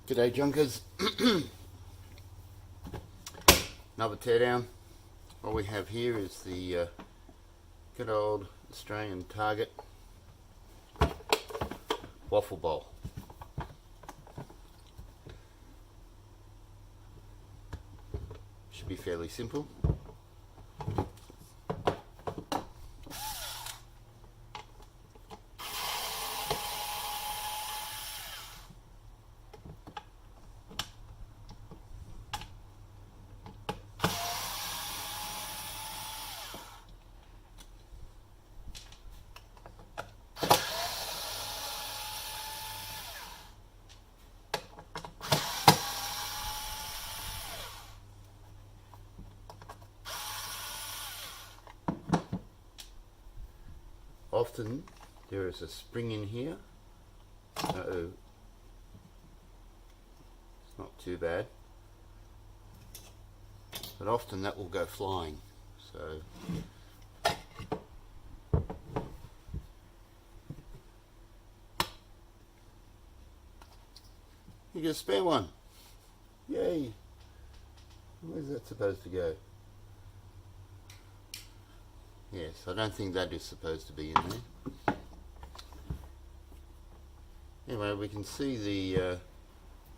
G'day junkers. Another teardown. What we have here is the good old Australian Target waffle bowl. Should be fairly simple. Often there is a spring in here. Uh-oh. It's not too bad. But often that will go flying. So you get a spare one. Yay! Where's that supposed to go? Yes, I don't think that is supposed to be in there. Anyway, we can see the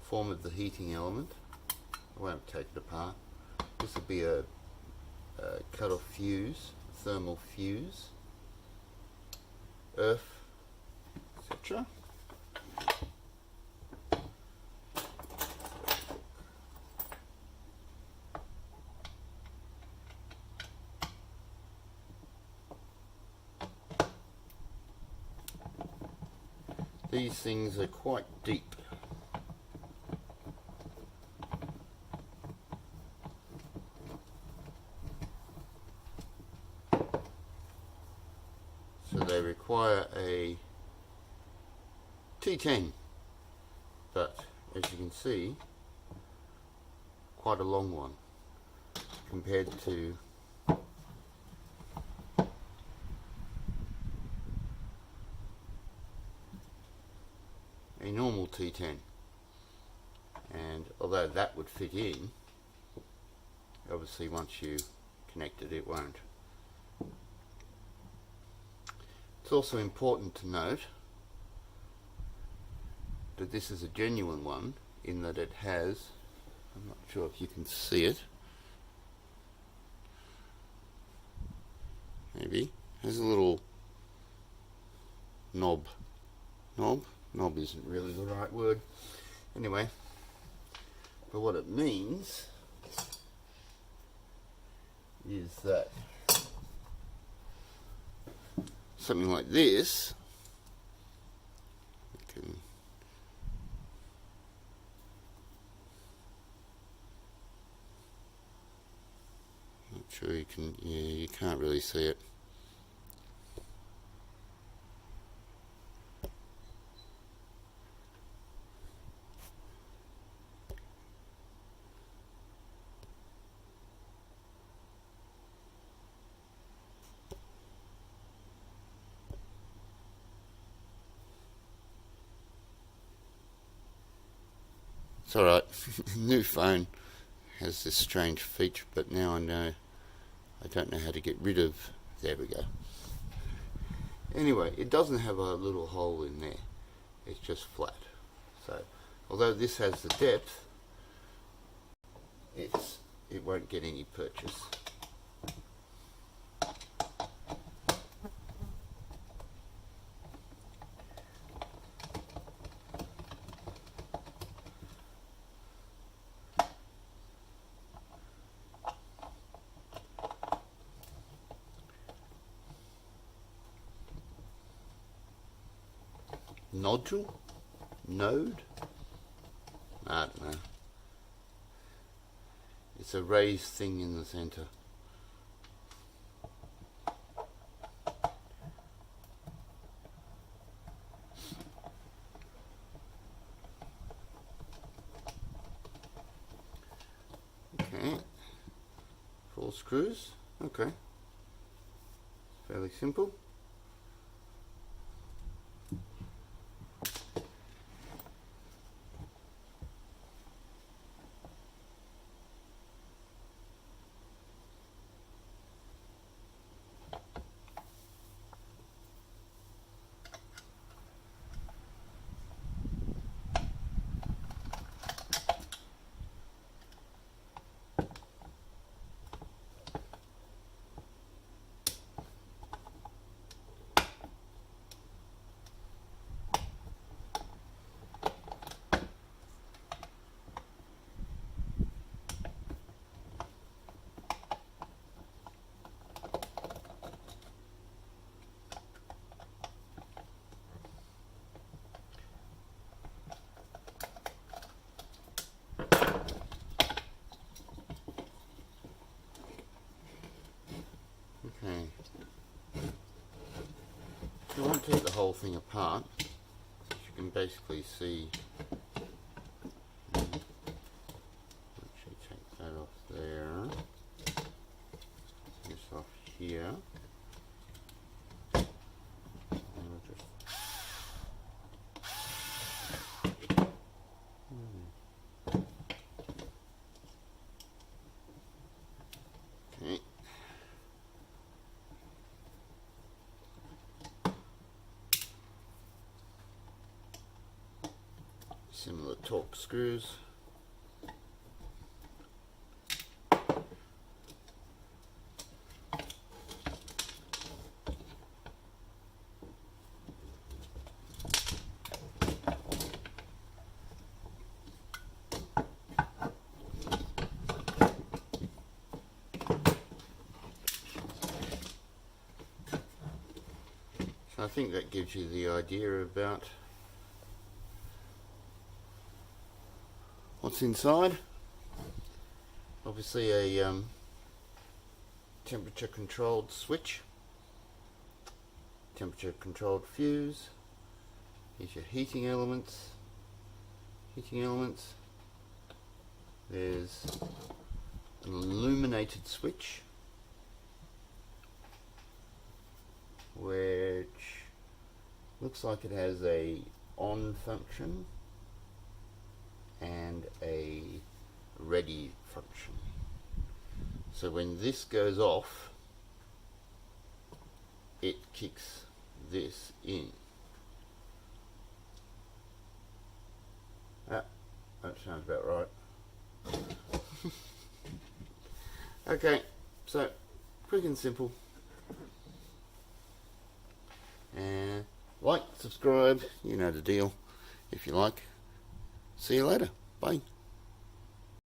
form of the heating element. I won't take it apart. This will be a cut-off fuse, thermal fuse, earth, etc. These things are quite deep. So they require a T10, but as you can see, quite a long one compared to a normal T10, and although that would fit in, obviously once you connect it, it won't. It's also important to note that this is a genuine one in that it has, I'm not sure if you can see it, maybe, has a little knob isn't really the right word. Anyway, but what it means is that something like this, not sure you can, yeah, you can't really see it. It's alright. New phone has this strange feature, but now I don't know how to get rid of. There we go. Anyway, it doesn't have a little hole in there. It's just flat. So, although this has the depth, it won't get any purchase. Nodule? Node? I don't know. It's a raised thing in the center. Okay. 4 screws. Okay. Fairly simple. whole thing apart. You can basically see. Actually, take that off there. This off here. And we'll just okay. Similar torque screws. So I think that gives you the idea about what's inside. Obviously a temperature controlled switch, temperature controlled fuse. Here's your heating elements. There's an illuminated switch, which looks like it has a on function and a ready function. So when this goes off, it kicks this in. Ah, that sounds about right. Okay, so quick and simple. And like, subscribe, you know the deal if you like. See you later. Bye.